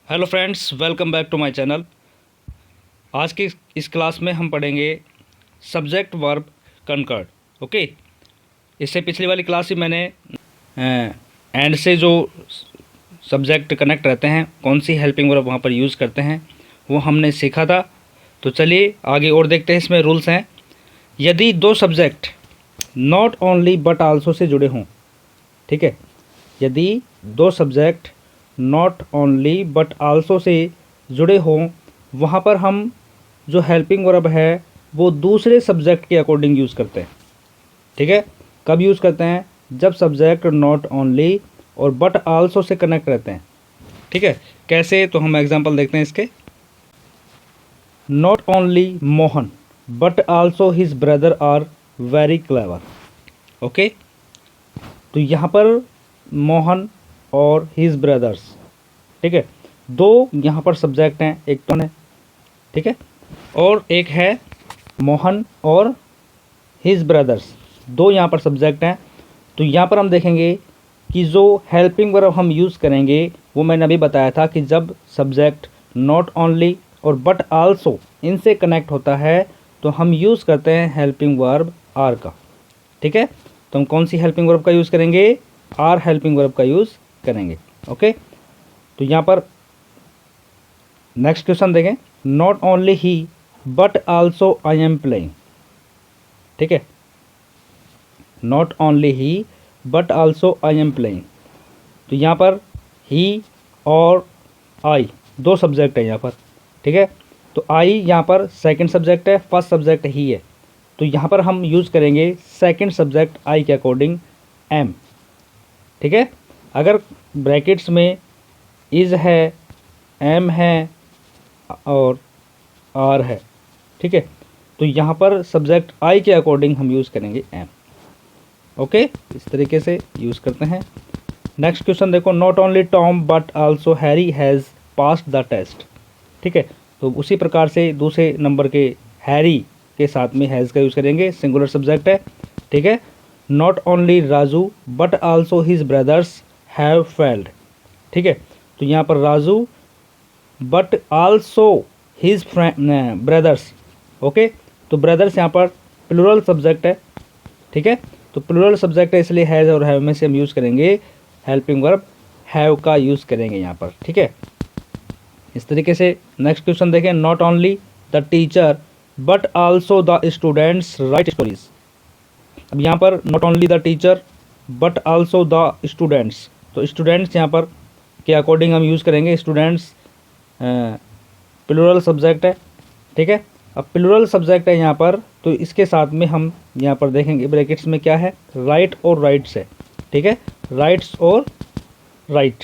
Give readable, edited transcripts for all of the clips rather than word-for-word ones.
Hello friends, welcome back to my channel. आज की इस क्लास में हम पढ़ेंगे सब्जेक्ट वर्ब कंकर्ड। ओके, इससे पिछली वाली क्लास ही मैंने एंड से जो सब्जेक्ट कनेक्ट रहते हैं, कौन सी हेल्पिंग वर्ब वहाँ पर यूज़ करते हैं, वो हमने सीखा था। तो चलिए आगे और देखते हैं। इसमें रूल्स हैं। यदि दो subject not only but also say जुड़े हों, ठीक है, यदि दो subject not only but also say जुड़े हों, वहाँ पर हम जो हेल्पिंग वर्ब है वो दूसरे सब्जेक्ट के अकॉर्डिंग यूज़ करते हैं। ठीक है, कब यूज़ करते हैं? जब सब्जेक्ट नॉट ओनली और बट आल्सो से कनेक्ट रहते हैं। ठीक है, कैसे? तो हम एग्जांपल देखते हैं इसके। Not only Mohan but also his brother are very clever. Okay, तो यहाँ पर मोहन और हिज ब्रदर्स, ठीक है, दो यहाँ पर सब्जेक्ट हैं, एक तो है, ठीक है, और एक है मोहन और हिज ब्रदर्स, दो यहाँ पर सब्जेक्ट हैं। तो यहाँ पर हम देखेंगे कि जो हेल्पिंग वर्ब हम यूज़ करेंगे वो मैंने अभी बताया था कि जब सब्जेक्ट नॉट ओनली और बट आल्सो इनसे कनेक्ट होता है तो हम यूज़ करते हैं हेल्पिंग वर्ब आर का। ठीक है, तो हम कौन सी हेल्पिंग वर्ब का यूज़ करेंगे? आर हेल्पिंग वर्ब का यूज़ करेंगे। ओके, तो यहाँ पर नेक्स्ट क्वेश्चन देखें। Not only he but also I am playing. ठीक है, not only he but also I am playing. तो यहाँ पर ही और आई दो सब्जेक्ट है यहाँ पर। ठीक है, तो आई यहाँ पर सेकंड सब्जेक्ट है, फर्स्ट सब्जेक्ट ही है। तो यहाँ पर हम यूज़ करेंगे सेकंड सब्जेक्ट आई के अकॉर्डिंग एम। ठीक है, अगर ब्रैकेट्स में इज़ है, एम है और आर है, ठीक है, तो यहाँ पर सब्जेक्ट आई के अकॉर्डिंग हम यूज़ करेंगे एम। ओके, इस तरीके से यूज़ करते हैं। नेक्स्ट क्वेश्चन देखो। Not only Tom but also Harry has passed the test. ठीक है, तो उसी प्रकार से दूसरे नंबर के हैरी के साथ में हैज़ का यूज़ करेंगे, सिंगुलर सब्जेक्ट है। ठीक है, not only Raju but also his brothers have failed. ठीक है, तो यहाँ पर Raju but also his brothers. Okay, तो ब्रदर्स यहाँ पर प्लूरल सब्जेक्ट है। ठीक है, तो प्लूरल सब्जेक्ट है, इसलिए हैज़ और हैव में से हम यूज़ करेंगे हेल्पिंग वर्ब हैव का यूज़ करेंगे यहाँ पर। ठीक है, इस तरीके से। नेक्स्ट क्वेश्चन देखें। Not only the teacher but also the students right stories. अब यहाँ पर not only the teacher but also the students, तो स्टूडेंट्स यहाँ पर के अकॉर्डिंग हम यूज़ करेंगे। स्टूडेंट्स प्लूरल सब्जेक्ट है। ठीक है, अब प्लूरल सब्जेक्ट है यहाँ पर, तो इसके साथ में हम यहाँ पर देखेंगे ब्रैकेट्स में क्या है, राइट और राइट्स है। ठीक है, राइट्स और राइट,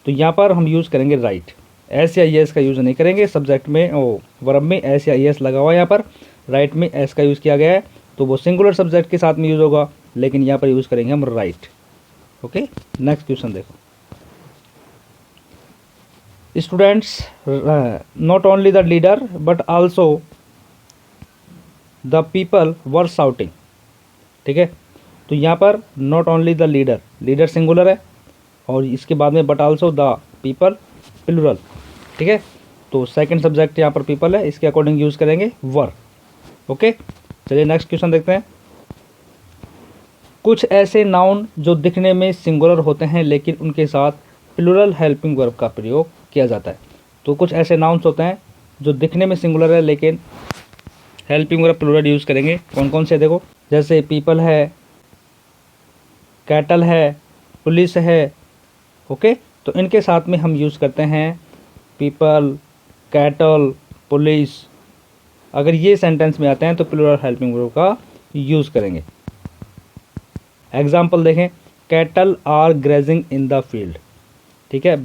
तो यहाँ पर हम यूज़ करेंगे राइट। एस या एस का यूज़ नहीं करेंगे सब्जेक्ट में, ओ वर्ब में एस या एस लगा हुआ है, यहाँ पर राइट में एस का यूज़ किया गया है, तो वो सिंगुलर सब्जेक्ट के साथ में यूज़ होगा, लेकिन यहाँ पर यूज़ करेंगे हम राइट। ओके, नेक्स्ट क्वेश्चन देखो। Students not only the leader but also the people were shouting. ठीक है, तो यहाँ पर not only the leader, leader singular है, और इसके बाद में but also the people plural. ठीक है, तो सेकंड सब्जेक्ट यहाँ पर पीपल है, इसके अकॉर्डिंग यूज़ करेंगे वर। ओके, चलिए नेक्स्ट क्वेश्चन देखते हैं। कुछ ऐसे नाउन जो दिखने में सिंगुलर होते हैं लेकिन उनके साथ प्लूरल हेल्पिंग वर्ब का प्रयोग किया जाता है। तो कुछ ऐसे नाउन्स होते हैं जो दिखने में सिंगुलर है लेकिन हेल्पिंग वर्ब प्लूरल यूज़ करेंगे। कौन कौन से देखो, जैसे पीपल है, कैटल है, पुलिस है। ओके, तो इनके साथ में हम यूज़ करते हैं पीपल, कैटल, पुलिस। अगर ये सेंटेंस में आते हैं तो प्लूरल हेल्पिंग वर्ब का यूज़ करेंगे। एग्जाम्पल देखें। Cattle are grazing in the field. ठीक है,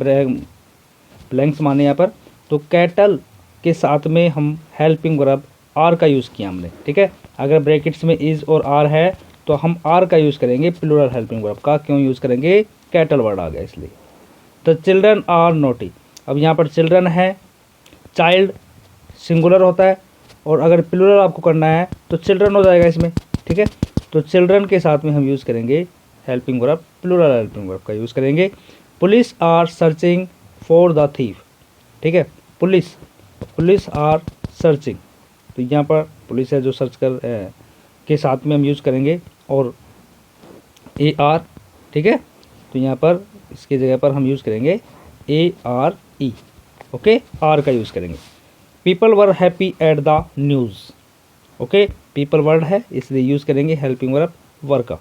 ब्लैंक्स माने यहाँ पर, तो कैटल के साथ में हम हेल्पिंग वर्ब आर का यूज़ किया हमने। ठीक है, अगर ब्रैकेट्स में इज़ और आर है तो हम आर का यूज़ करेंगे प्लूरल हेल्पिंग वर्ब का। क्यों यूज़ करेंगे? कैटल वर्ड आ गया इसलिए। The children are naughty. अब यहाँ पर चिल्ड्रन है, चाइल्ड सिंगुलर होता है, और अगर प्लूरल आपको करना है तो चिल्ड्रन हो जाएगा इसमें। ठीक है, तो चिल्ड्रन के साथ में हम यूज़ करेंगे helping verb plural helping verb का यूज़ करेंगे। Police are searching for the thief. ठीक है। पुलिस आर सर्चिंग, तो यहाँ पर पुलिस है जो सर्च के साथ में हम यूज़ करेंगे, और ए आर, ठीक है। तो यहाँ पर इसकी जगह पर हम यूज़ करेंगे ARE, ओके, आर का यूज़ करेंगे। People were happy at the news, okay, people word है इसलिए यूज़ करेंगे हेल्पिंग वर्ब वर का।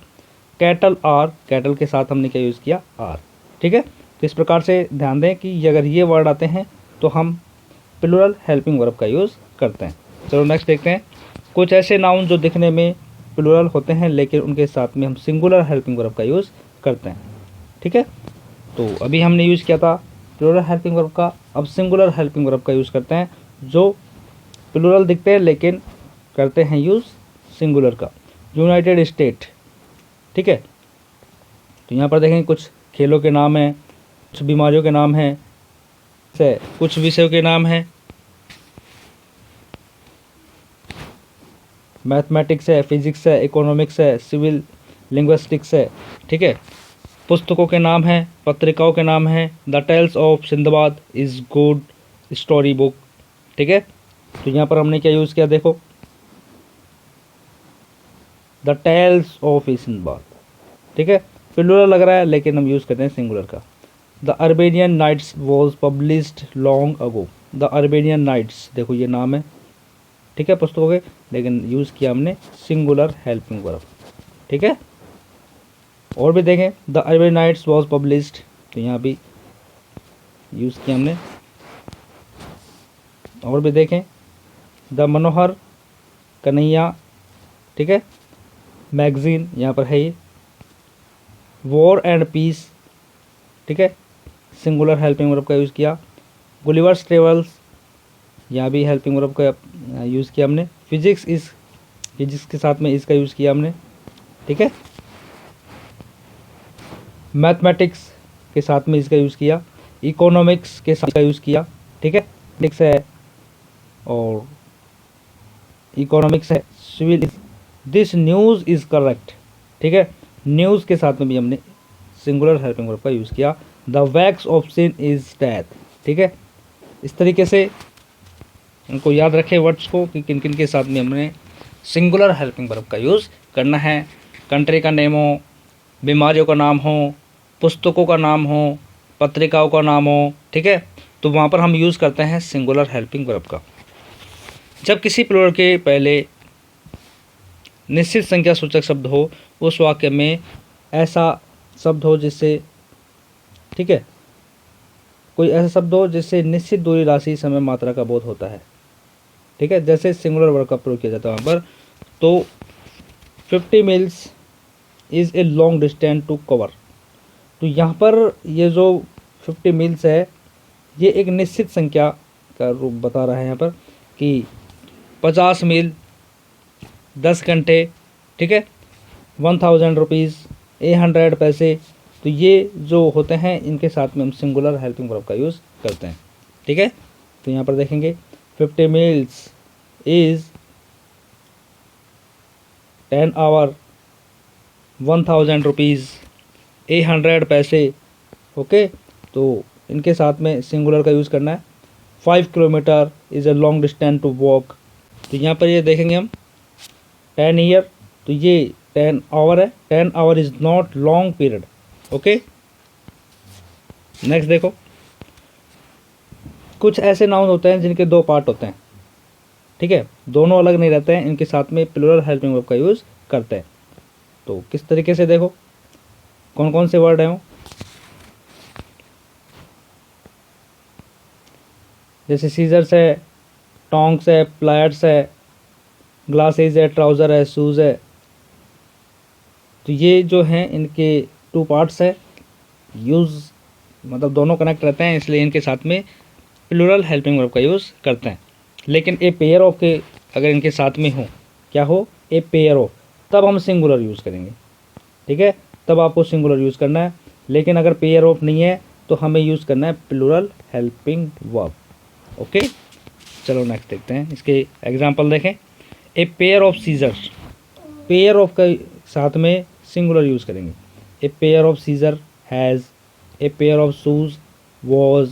कैटल के साथ हमने क्या यूज़ किया, आर, ठीक है। तो इस प्रकार से ध्यान दें कि अगर ये वर्ड आते हैं तो हम प्लूरल हेल्पिंग वर्ब का यूज़ करते हैं। चलो नेक्स्ट देखते हैं। कुछ ऐसे नाउन जो दिखने में प्लूरल होते हैं लेकिन उनके साथ में हम सिंगुलर हेल्पिंग वर्ब का यूज़ करते हैं, ठीक है। तो अभी हमने यूज़ किया था प्लूरल हेल्पिंग वर्ब का, अब सिंगुलर हेल्पिंग वर्ब का यूज़ करते हैं जो प्लूरल दिखते हैं लेकिन करते हैं यूज़ सिंगुलर का। यूनाइटेड स्टेट, ठीक है। तो यहाँ पर देखें कुछ खेलों के नाम हैं, कुछ बीमारियों के नाम हैं, कुछ विषयों के नाम हैं, मैथमेटिक्स है, फिजिक्स है, इकोनॉमिक्स है, सिविल लिंग्विस्टिक्स है, ठीक है। पुस्तकों के नाम हैं, पत्रिकाओं के नाम हैं। The tales of Sinbad is good story book, ठीक है। तो यहाँ पर हमने क्या यूज़ किया, देखो, द टेल्स ऑफ सिंदबाद, ठीक है। प्लूरल लग रहा है लेकिन हम यूज़ करते हैं सिंगुलर का। The Arabian Nights was published long ago. The Arabian Nights, देखो ये नाम है, ठीक है, पुस्तकों के, लेकिन यूज़ किया हमने सिंगुलर हेल्पिंग वर्ब, ठीक है। और भी देखें, the Arabian Nights was published, तो यहाँ भी यूज़ किया हमने। और भी देखें, द मनोहर कन्हैया, ठीक है, मैगजीन, यहाँ पर है ये। वॉर एंड पीस, ठीक है, सिंगुलर हेल्पिंग वर्ब का यूज़ किया। गुलिवर्स ट्रेवल्स, यहाँ भी हेल्पिंग वर्ब का यूज़ किया हमने। फिजिक्स के साथ में इसका यूज़ किया हमने, ठीक है। मैथमेटिक्स के साथ में इसका यूज़ किया। इकोनॉमिक्स के साथ का यूज़ किया, ठीक है, फिजिक्स है और इकोनॉमिक्स है। Civil, this news is correct, ठीक है, न्यूज़ के साथ में भी हमने सिंगुलर हेल्पिंग वर्ब का यूज़ किया। The wages of sin is death, ठीक है। इस तरीके से उनको याद रखें वर्ड्स को कि किन किन के साथ में हमने सिंगुलर हेल्पिंग वर्ब का यूज़ करना है। कंट्री का नेम हो, बीमारियों का नाम हो, पुस्तकों का नाम हो, पत्रिकाओं का नाम हो, ठीक है, तो वहाँ पर हम यूज़ करते हैं सिंगुलर हेल्पिंग वर्ब का। जब किसी प्लूरल के पहले निश्चित संख्या सूचक शब्द हो, उस वाक्य में ऐसा शब्द हो जिससे, ठीक है, कोई ऐसा शब्द हो जिससे निश्चित दूरी, राशि, समय, मात्रा का बोध होता है, ठीक है, जैसे सिंगुलर वर्ब का प्रयोग किया जाता है वहाँ पर। तो 50 miles is a long distance to cover, तो यहाँ पर ये जो 50 मील्स है ये एक निश्चित संख्या का रूप बता रहा है यहाँ पर कि 50 मील 10 घंटे, ठीक है, 1000 रुपीज़ 100 पैसे। तो ये जो होते हैं इनके साथ में हम सिंगुलर हेल्पिंग वर्ब का यूज़ करते हैं, ठीक है। तो यहाँ पर देखेंगे 50 मील्स इज़ 10 आवर 1000 रुपीज़ 100 पैसे, ओके। तो इनके साथ में सिंगुलर का यूज़ करना है। 5 kilometre is a long distance to walk, तो यहाँ पर ये देखेंगे हम 10 ईयर, तो ये 10 आवर है। 10 our is not long period, okay. Next देखो, कुछ ऐसे नाउन होते हैं जिनके दो पार्ट होते हैं, ठीक है, दोनों अलग नहीं रहते हैं, इनके साथ में प्लूरल हेल्पिंग वर्ब का यूज़ करते हैं। तो किस तरीके से, देखो कौन कौन से वर्ड हैं वो, जैसे सीजर्स है, टोंग्स है, प्लायर्स है, ग्लासेस है, ट्राउज़र है, शूज़ है। तो ये जो हैं इनके 2 पार्ट्स है, यूज़ मतलब दोनों कनेक्ट रहते हैं इसलिए इनके साथ में प्लूरल हेल्पिंग वर्ब का यूज़ करते हैं। लेकिन ए पेयर ऑफ के अगर इनके साथ में हो, क्या हो, ए पेयर ऑफ, तब हम सिंगुलर यूज़ करेंगे, ठीक है, तब आपको सिंगुलर यूज़ करना है। लेकिन अगर पेयर ऑफ नहीं है तो हमें यूज़ करना है प्लूरल हेल्पिंग वर्ब, ओके। चलो नेक्स्ट देखते हैं, इसके एग्जांपल देखें। A pair of scissors, pair of के साथ में सिंगुलर यूज़ करेंगे। A pair of scissor has, a pair of shoes was,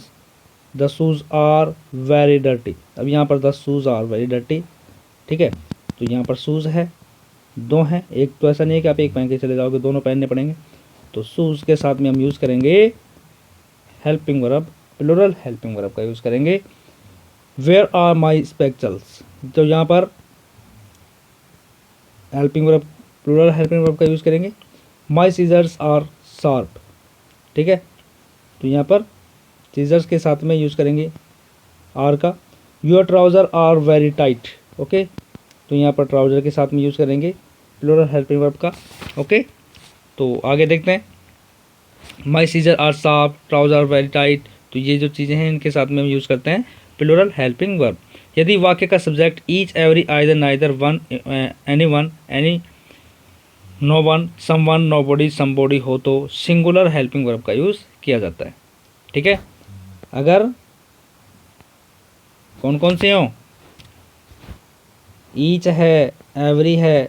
the shoes are very dirty. अब यहाँ पर the shoes are very dirty, ठीक है। तो यहाँ पर शूज़ है, दो हैं, एक तो ऐसा नहीं है कि आप एक पहन के चले जाओगे, दोनों पहनने पड़ेंगे। तो शूज़ के साथ में हम यूज़ करेंगे helping verb, plural helping verb का यूज़ करेंगे। वेयर आर माई स्पेक्चल्स, तो यहाँ पर helping verb, plural helping verb का यूज़ करेंगे। माई सीजर्स आर शार्प, ठीक है। तो यहाँ पर सीजर्स के साथ में यूज़ करेंगे आर का। Your trouser are very tight, okay. तो यहाँ पर ट्राउज़र के साथ में यूज़ करेंगे प्लूरल हेल्पिंग वर्ब का, ओके। तो आगे देखते हैं। My scissor are sharp, trouser very tight, तो ये जो चीज़ें हैं इनके साथ में हम यूज़ करते हैं प्लूरल हेल्पिंग वर्ब। यदि वाक्य का subject each, every, either, neither, one, any, no one, someone, nobody, somebody हो तो सिंगुलर हेल्पिंग वर्ब का यूज़ किया जाता है, ठीक है। अगर कौन कौन से हों, ईच है, एवरी है,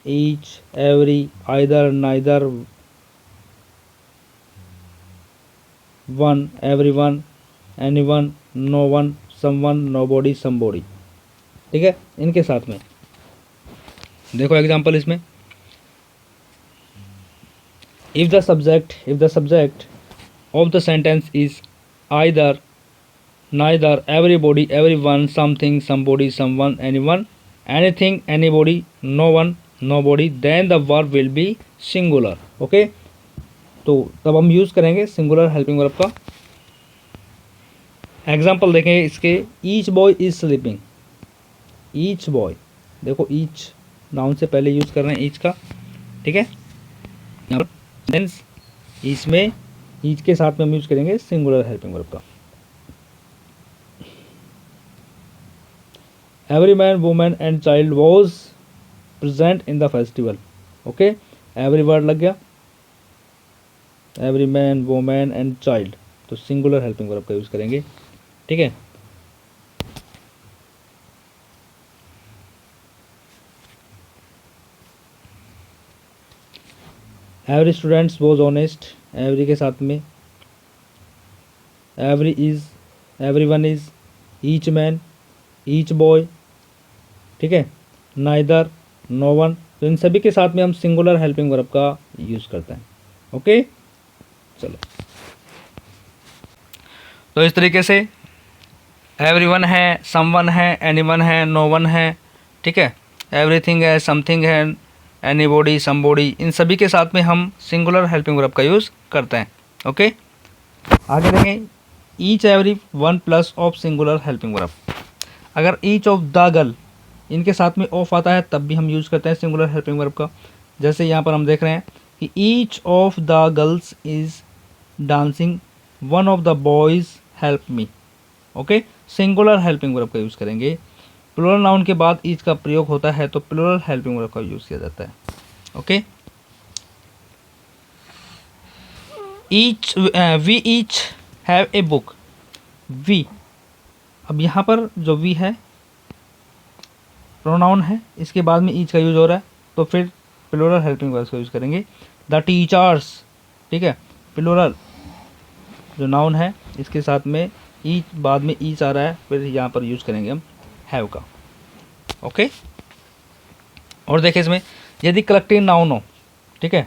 each, every, either, neither, one, everyone, anyone, no one, someone, nobody, somebody, ठीक है। इनके साथ में देखो एग्जांपल इसमें, if the subject of the sentence is either, neither, everybody, everyone, something, somebody, someone, anyone, anything, anybody, no one, nobody, then the verb will be singular, okay. तो तब हम यूज़ करेंगे सिंगुलर हेल्पिंग वर्ब का। Example देखें इसके, each boy is sleeping, each boy, देखो each noun से पहले यूज़ कर रहे हैं ईच का, ठीक है। यहाँ पर सेंस इसमें ईच के साथ में हम यूज़ करेंगे सिंगुलर हेल्पिंग वर्ब का। Every man, women and child was present in the festival, okay. Every word लग गया, every man, women and child, तो सिंगुलर हेल्पिंग वर्ब का यूज़ करेंगे, ठीक है। Every students was honest, every के साथ में every is, everyone is, each man, each boy, ठीक है, नाइदर, नो वन, तो इन सभी के साथ में हम सिंगुलर हेल्पिंग वर्ब का यूज़ करते हैं, ओके। चलो, तो इस तरीके से एवरीवन है, समवन है, एनीवन है, नो वन है, ठीक है, एवरीथिंग है, समथिंग है, एनीबॉडी, समबॉडी, इन सभी के साथ में हम सिंगुलर हेल्पिंग वर्ब का यूज़ करते हैं, ओके। आगे देखें, each, every, one plus of singular helping verb. अगर ईच ऑफ द गर्ल, इनके साथ में ऑफ आता है तब भी हम यूज़ करते हैं सिंगुलर हेल्पिंग वर्ब का। जैसे यहाँ पर हम देख रहे हैं कि each of the girls is dancing, one of the boys help me, okay. Singular helping verb का यूज़ करेंगे। प्लूरल नाउन के बाद ईच का प्रयोग होता है तो प्लूरल हेल्पिंग वर्ब का यूज़ किया जाता है, okay. Each, we each have a book, we, अब यहाँ पर जो वी है प्रोनाउन है, इसके बाद में ईच का यूज़ हो रहा है तो फिर प्लूरल हेल्पिंग वर्ब का यूज़ करेंगे। द टीचर्स, ठीक है, प्लूरल जो नाउन है इसके साथ में ईच, बाद में ईच आ रहा है, फिर यहाँ पर यूज़ करेंगे हम हैव का, ओके। और देखिए इसमें यदि कलेक्टिव नाउन हो, ठीक है,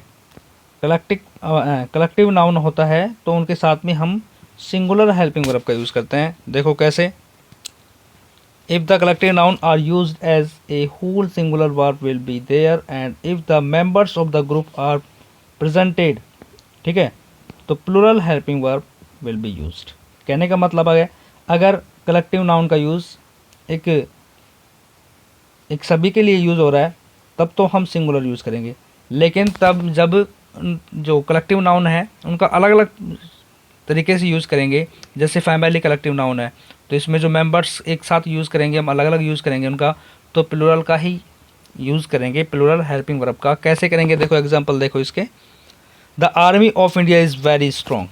कलेक्टिव नाउन होता है तो उनके साथ में हम सिंगुलर हेल्पिंग वर्ब का यूज़ करते हैं। देखो कैसे, if the collective noun are used as a whole singular verb will be there and if the members of the group are presented, ठीक है, तो plural helping verb will be used. कहने का मतलब है अगर कलेक्टिव नाउन का use एक सभी के लिए यूज़ हो रहा है तब तो हम सिंगुलर यूज़ करेंगे, लेकिन तब जब जो कलेक्टिव नाउन है उनका अलग अलग तरीके से यूज़ करेंगे, जैसे फैमिली कलेक्टिव नाउन है तो इसमें जो मेंबर्स एक साथ यूज़ करेंगे, हम अलग अलग यूज़ करेंगे उनका, तो प्लूरल का ही यूज़ करेंगे, प्लूरल हेल्पिंग वर्ब का। कैसे करेंगे देखो एग्जांपल देखो इसके, the army of India is very strong,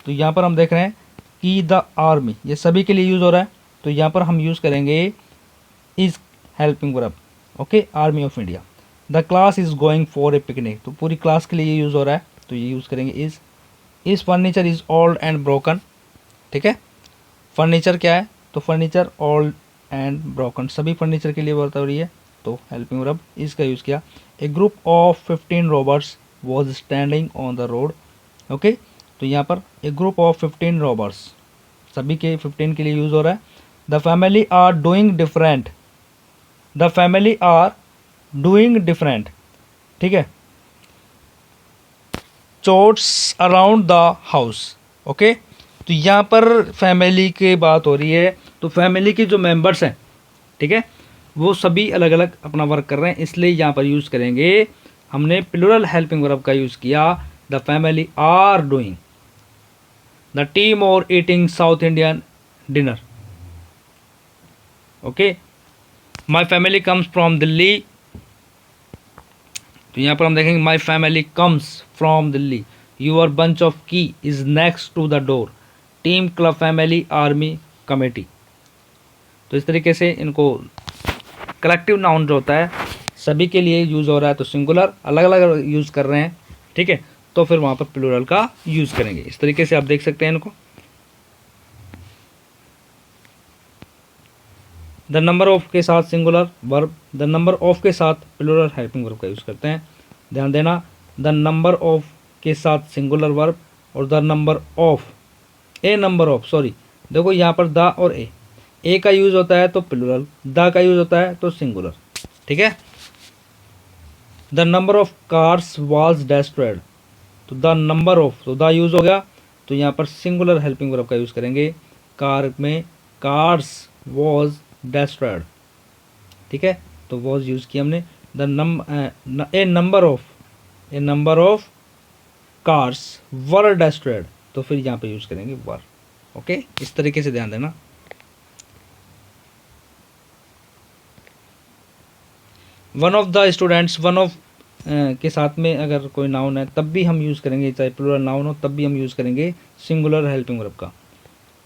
तो यहाँ पर हम देख रहे हैं कि द आर्मी ये सभी के लिए यूज़ हो रहा है तो यहाँ पर हम यूज़ करेंगे is helping verb, okay, army of India. The class is going for a picnic, तो पूरी क्लास के लिए ये यूज़ हो रहा है तो ये यूज़ करेंगे इज़। इस furniture is old and broken, ठीक है, फर्नीचर क्या है, तो फर्नीचर ओल्ड एंड ब्रोकन, सभी फर्नीचर के लिए बात हो रही है, तो हेल्पिंग वर्ब इसका यूज़ किया। A group of 15 robbers was standing on the road. Okay, तो यहाँ पर ए ग्रुप ऑफ 15 रॉबर्स, सभी के 15 के लिए यूज़ हो रहा है। The family are doing different, the family are doing different, ठीक है, chores around the house. Okay, तो यहाँ पर फैमिली की बात हो रही है, तो फैमिली के जो मेंबर्स हैं, ठीक है, वो सभी अलग अलग अपना वर्क कर रहे हैं, इसलिए यहाँ पर यूज़ करेंगे हमने प्लूरल हेल्पिंग वर्ब का यूज़ किया। The family are doing, the team are eating South Indian dinner. Okay, my family comes from Delhi, तो यहाँ पर हम देखेंगे my family comes from Delhi. Your bunch of key is next to the door. Team, club, family, army, committee. तो इस तरीके से इनको कलेक्टिव नाउन जो होता है सभी के लिए यूज़ हो रहा है, तो सिंगुलर अलग अलग यूज़ कर रहे हैं, ठीक है, तो फिर वहाँ पर प्लूरल का यूज़ करेंगे। इस तरीके से आप देख सकते हैं इनको। द नंबर ऑफ के साथ singular verb, the number of के साथ प्लूरल हेल्पिंग वर्ब का यूज़ करते हैं, ध्यान देना। द नंबर ऑफ के साथ सिंगुलर वर्ब और the number of, A number of, sorry, देखो यहाँ पर द और ए का यूज़ होता है तो प्लूरल, द का यूज़ होता है तो सिंगुलर, ठीक है। The number of cars was destroyed, तो द नंबर ऑफ, तो द यूज़ हो गया, तो यहाँ पर सिंगुलर हेल्पिंग वर्ब का यूज़ करेंगे। कार में कार्स वाज डेस्ट्रॉयड, ठीक है, तो वाज यूज़ किया हमने। The A number of cars were destroyed, तो फिर यहाँ पे यूज़ करेंगे वर। ओके, इस तरीके से ध्यान देना। One of the students, one of के साथ में अगर कोई नाउन है तब भी हम यूज़ करेंगे, चाहे प्लूरल नाउन हो तब भी हम यूज़ करेंगे सिंगुलर हेल्पिंग वर्ब का।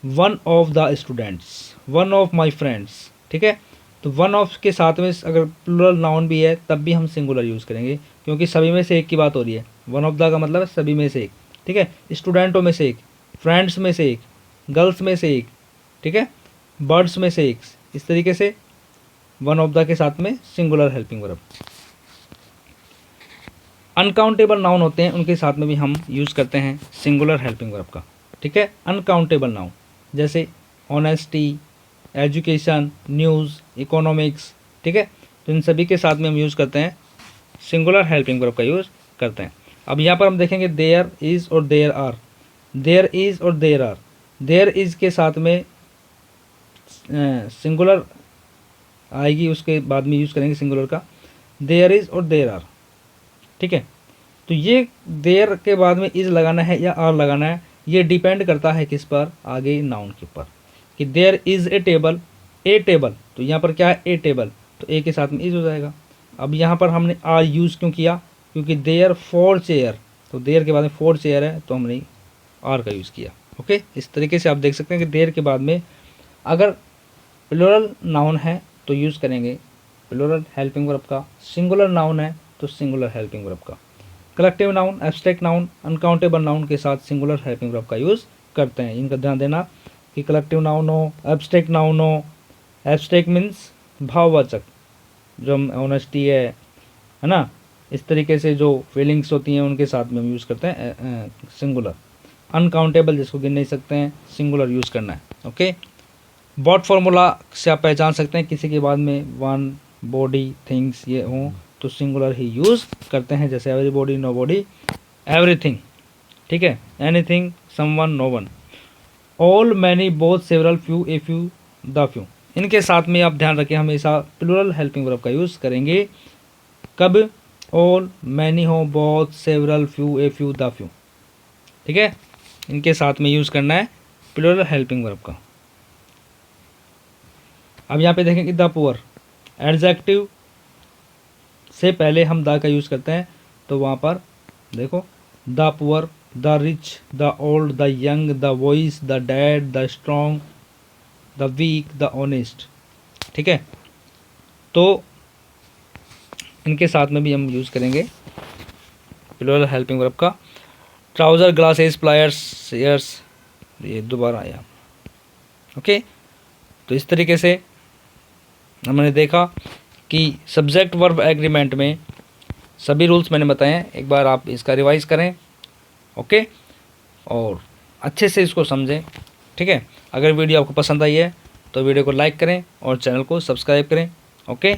One of the students, one of my friends, ठीक है, तो वन ऑफ के साथ में अगर प्लूरल नाउन भी है तब भी हम सिंगुलर यूज़ करेंगे, क्योंकि सभी में से एक की बात हो रही है। वन ऑफ द का मतलब है सभी में से एक, ठीक है, स्टूडेंटों में से एक, फ्रेंड्स में से एक, गर्ल्स में से एक, ठीक है, बर्ड्स में से एक, इस तरीके से वन ऑफ द के साथ में singular helping verb. Uncountable noun होते हैं उनके साथ में भी हम यूज़ करते हैं सिंगुलर हेल्पिंग वर्ब का, ठीक है। अनकाउंटेबल नाउन जैसे ऑनेस्टी, एजुकेशन, न्यूज़, इकोनॉमिक्स, ठीक है, तो इन सभी के साथ में हम यूज़ करते हैं सिंगुलर हेल्पिंग वर्ब का यूज़ करते हैं। अब यहाँ पर हम देखेंगे देयर इज़ और देयर आर, देयर इज़ और देयर आर, देयर इज़ के साथ में सिंगुलर आएगी, उसके बाद में यूज़ करेंगे सिंगुलर का, देयर इज़ और देयर आर, ठीक है। तो ये देयर के बाद में इज़ लगाना है या आर लगाना है, ये डिपेंड करता है किस पर, आगे नाउन के ऊपर, कि there is a table, a table, तो यहाँ पर क्या है ए टेबल, तो ए के साथ में इज़ हो जाएगा। अब यहाँ पर हमने आर यूज़ क्यों किया, क्योंकि देयर फोर चेयर, तो देयर के बाद में फोर चेयर है तो हमने आर का यूज़ किया। ओके, इस तरीके से आप देख सकते हैं कि देयर के बाद में अगर प्लूरल नाउन है तो यूज़ करेंगे प्लूरल हेल्पिंग वर्ब का, सिंगुलर नाउन है तो सिंगुलर हेल्पिंग वर्ब का। Collective noun, abstract noun, uncountable noun के साथ सिंगुलर हेल्पिंग वर्ब का यूज़ करते हैं। इनका ध्यान देना कि कलेक्टिव नाउन हो, एब्स्ट्रैक्ट नाउन हो, एब्स्ट्रैक्ट मीन्स भाववाचक, जो ऑनेस्टी है ना, इस तरीके से जो फीलिंग्स होती हैं उनके साथ में हम यूज़ करते हैं सिंगुलर। अनकाउंटेबल जिसको गिन नहीं सकते हैं, सिंगुलर यूज़ करना है। ओके, बॉट फार्मूला से आप पहचान सकते हैं किसी के बाद में वन, बॉडी, थिंग्स ये हों तो सिंगुलर ही यूज़ करते हैं, जैसे एवरीबॉडी, नो बॉडी, एवरीथिंग, ठीक है, anything, someone, no one, all, many, both, several, few, a few, the few. इनके साथ में आप ध्यान रखें हमेशा प्लूरल हेल्पिंग वर्ब का यूज़ करेंगे कब, ऑल, मैनी हो, both, several, few, a few, the few, ठीक है, इनके साथ में यूज़ करना है प्लूरल हेल्पिंग वर्ब का। अब यहाँ पे देखेंगे द पुअर, एडजेक्टिव से पहले हम द का यूज़ करते हैं, तो वहाँ पर देखो the poor, the rich, the old, the young, the voice, the dead, the strong, the weak, the honest, ठीक है, तो इनके साथ में भी हम यूज़ करेंगे प्लूरल हेल्पिंग वर्ब का। ट्राउज़र, ग्लासेस, प्लायर्स, शेयर्स, ये दोबारा आया, ओके, तो इस तरीके से हमने देखा कि सब्जेक्ट वर्ब एग्रीमेंट में सभी रूल्स मैंने बताए हैं, एक बार आप इसका रिवाइज करें। ओके, और अच्छे से इसको समझें। ठीक है, अगर वीडियो आपको पसंद आई है तो वीडियो को लाइक करें और चैनल को सब्सक्राइब करें। ओके।